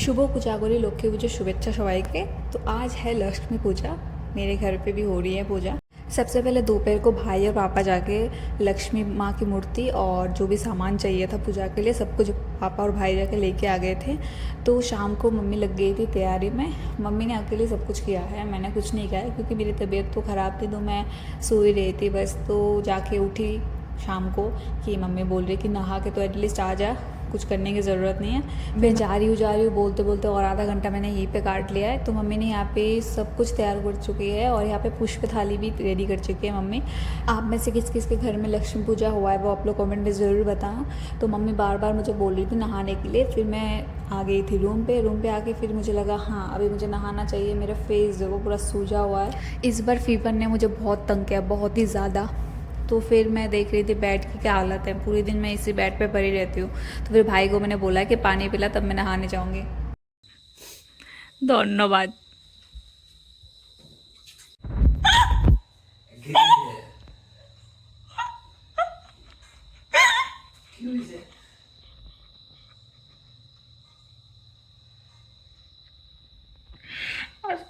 শুভ কোজাগরী লক্ষ্মী পুজোর शुभेच्छा সবাইকে। तो आज है लक्ष्मी पूजा, मेरे घर पे भी हो रही है पूजा। सबसे पहले दोपहर को भाई और पापा जाके लक्ष्मी माँ की मूर्ति और जो भी सामान चाहिए था पूजा के लिए सब कुछ पापा और भाई जाके लेके आ गए थे। तो शाम को मम्मी लग गई थी तैयारी में। मम्मी ने अकेले सब कुछ किया है, मैंने कुछ नहीं किया है क्योंकि मेरी तबीयत तो ख़राब थी, तो मैं सो ही रही थी बस। तो जाके उठी शाम को कि मम्मी बोल रही कि नहा के तो एटलीस्ट आ जा, कुछ करने की ज़रूरत नहीं है। मैं जा रही हूँ बोलते बोलते और आधा घंटा मैंने यहीं पे काट लिया है। तो मम्मी ने यहाँ पे सब कुछ तैयार कर चुकी है और यहाँ पे पुष्प थाली भी रेडी कर चुकी है मम्मी। आप में से किस किस के घर में लक्ष्मी पूजा हुआ है वो आप लोग कमेंट में ज़रूर बताना। तो मम्मी बार बार मुझे बोल रही थी नहाने के लिए, फिर मैं आ गई थी रूम पे आके फिर मुझे लगा हाँ अभी मुझे नहाना चाहिए। मेरा फेस जो वो पूरा सूजा हुआ है, इस बार फीवर ने मुझे बहुत तंग किया, बहुत ही ज़्यादा। तो फिर मैं देख रही थी बेड की क्या हालत है, पूरे दिन मैं इसी बेड पे पड़ी रहती हूँ। तो फिर भाई को मैंने बोला कि पानी पिला तब मैं नहाने जाऊँगी। धन्यवाद।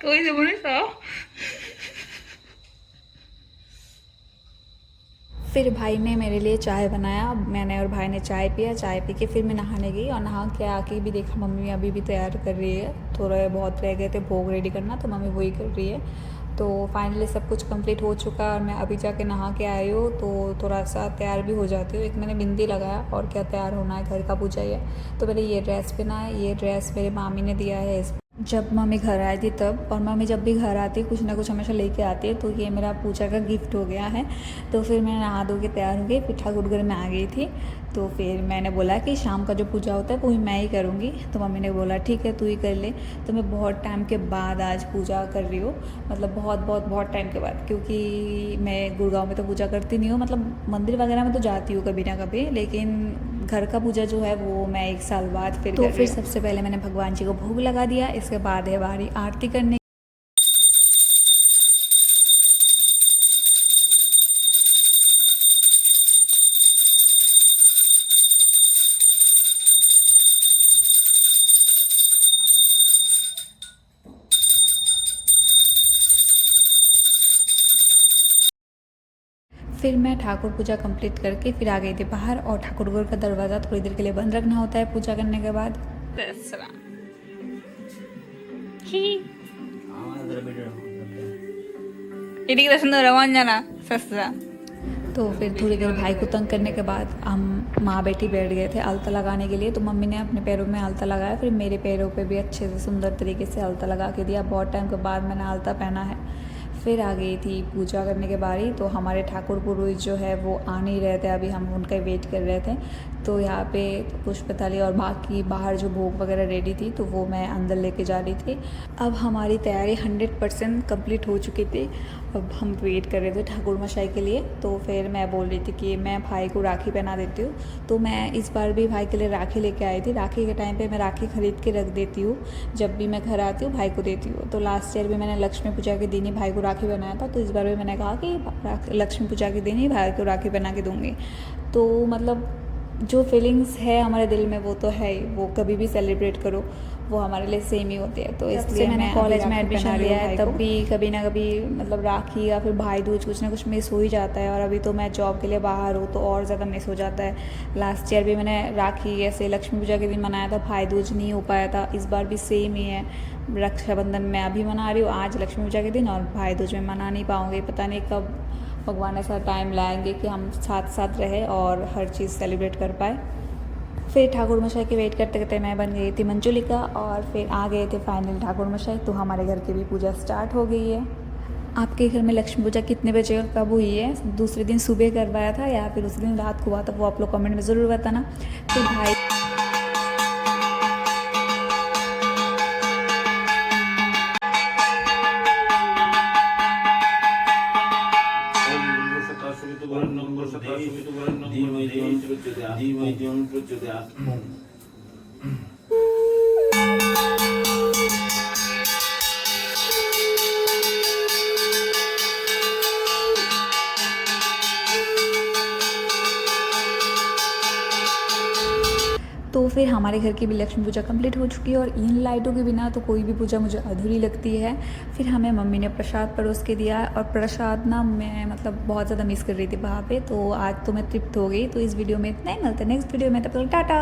कोई से बोले फिर भाई ने मेरे लिए चाय बनाया, मैंने और भाई ने चाय पिया। चाय पी के फिर मैं नहाने गई और नहा के आके भी देखा मम्मी अभी भी तैयार कर रही है। थोड़ा बहुत रह गए थे भोग रेडी करना, तो मम्मी वही कर रही है। तो फाइनली सब कुछ कंप्लीट हो चुका है और मैं अभी जाके नहा के आई हूँ, तो थोड़ा सा तैयार भी हो जाती हूँ। एक मैंने बिंदी लगाया और क्या तैयार होना है, घर का पूजा ही है। तो मैंने ये ड्रेस पहना है, ये ड्रेस मेरी मामी ने दिया है जब मम्मी घर आई थी तब। और मम्मी जब भी घर आती है कुछ ना कुछ हमेशा लेके आती है, तो ये मेरा पूजा का गिफ्ट हो गया है। तो फिर मैं नहा धो के तैयार हो गई, फिर ठाकुरगढ़ में आ गई थी। तो फिर मैंने बोला कि शाम का जो पूजा होता है वो भी मैं ही करूँगी। तो मम्मी ने बोला ठीक है तू ही कर ले। तो मैं बहुत टाइम के बाद आज पूजा कर रही हूँ, मतलब बहुत टाइम के बाद, क्योंकि मैं गुड़गांव में तो पूजा करती नहीं हूँ। मतलब मंदिर वगैरह में तो जाती हूँ कभी ना कभी, लेकिन घर का पूजा जो है वो मैं 1 साल बाद फिर तो फिर सबसे पहले मैंने भगवान जी को भोग लगा दिया। इसके बाद है बारी आरती करने। फिर मैं ठाकुर पूजा कंप्लीट करके फिर आ गई थी बाहर, और ठाकुरगढ़ का दरवाज़ा थोड़ी देर के लिए बंद रखना होता है पूजा करने के बाद। तो फिर थोड़ी देर भाई को तंग करने के बाद हम माँ बेटी बैठ गए थे अलता लगाने के लिए। तो मम्मी ने अपने पैरों में अलता लगाया, फिर मेरे पैरों पे भी अच्छे से सुंदर तरीके से अलता लगा के दिया। बहुत टाइम के बाद मैंने अलता पहना है। फिर आ गई थी पूजा करने के बारी। तो हमारे ठाकुर पुरोहित जो है वो आ नहीं रहे थे, अभी हम उनका वेट कर रहे थे। तो यहाँ पे पुष्प थाली और बाकी बाहर जो भोग वगैरह रेडी थी तो वो मैं अंदर लेके जा रही थी। अब हमारी तैयारी 100% कंप्लीट हो चुकी थी। अब हम वेट कर रहे थे ठाकुर मशाई के लिए। तो फिर मैं बोल रही थी कि मैं भाई को राखी पहना देती हूँ। तो मैं इस बार भी भाई के लिए राखी लेके आई थी। राखी के टाइम पे मैं राखी खरीद के रख देती हूँ, जब भी मैं घर आती हूँ भाई को देती हूँ। तो लास्ट ईयर भी मैंने लक्ष्मी पूजा के दिन ही भाई को राखी बनाया था, तो इस बार भी मैंने कहा कि लक्ष्मी पूजा के दिन ही भाई को राखी बना के दूँगी। तो मतलब जो फीलिंग्स है हमारे दिल में वो तो है ही, वो कभी भी सेलिब्रेट करो वो हमारे लिए सेम ही होती है। तो इसलिए मैंने कॉलेज में एडमिशन लिया है तब भी कभी ना कभी मतलब राखी या फिर भाई दूज कुछ ना कुछ मिस हो ही जाता है। और अभी तो मैं जॉब के लिए बाहर हूँ तो और ज़्यादा मिस हो जाता है। लास्ट ईयर भी मैंने राखी ऐसे लक्ष्मी पूजा के दिन मनाया था, भाई दूज नहीं हो पाया था। इस बार भी सेम ही है, रक्षाबंधन मैं अभी मना रही हूँ आज लक्ष्मी पूजा के दिन, और भाई दूज में मना नहीं पाऊँगी। पता नहीं कब भगवान ऐसा टाइम लाएंगे कि हम साथ साथ रहे और हर चीज़ सेलिब्रेट कर पाए। फिर ठाकुर मशाई की वेट करते करते मैं बन गई थी मंजुलिका, और फिर आ गए थे फाइनल ठाकुर मशाई। तो हमारे घर की भी पूजा स्टार्ट हो गई है। आपके घर में लक्ष्मी पूजा कितने बजे कब हुई है? दूसरे दिन सुबह करवाया था या फिर उसी दिन रात को हुआ था, वो आप लोग कमेंट में ज़रूर बताना। फिर भाई तो फिर हमारे घर की भी लक्ष्मी पूजा कंप्लीट हो चुकी है और इन लाइटों के बिना तो कोई भी पूजा मुझे अधूरी लगती है। फिर हमें मम्मी ने प्रसाद परोस के दिया और प्रसाद ना मैं मतलब बहुत ज़्यादा मिस कर रही थी वहाँ पे, तो आज तो मैं तृप्त हो गई। तो इस वीडियो में इतना ही, मिलते हैं नेक्स्ट वीडियो में, तब तक टाटा।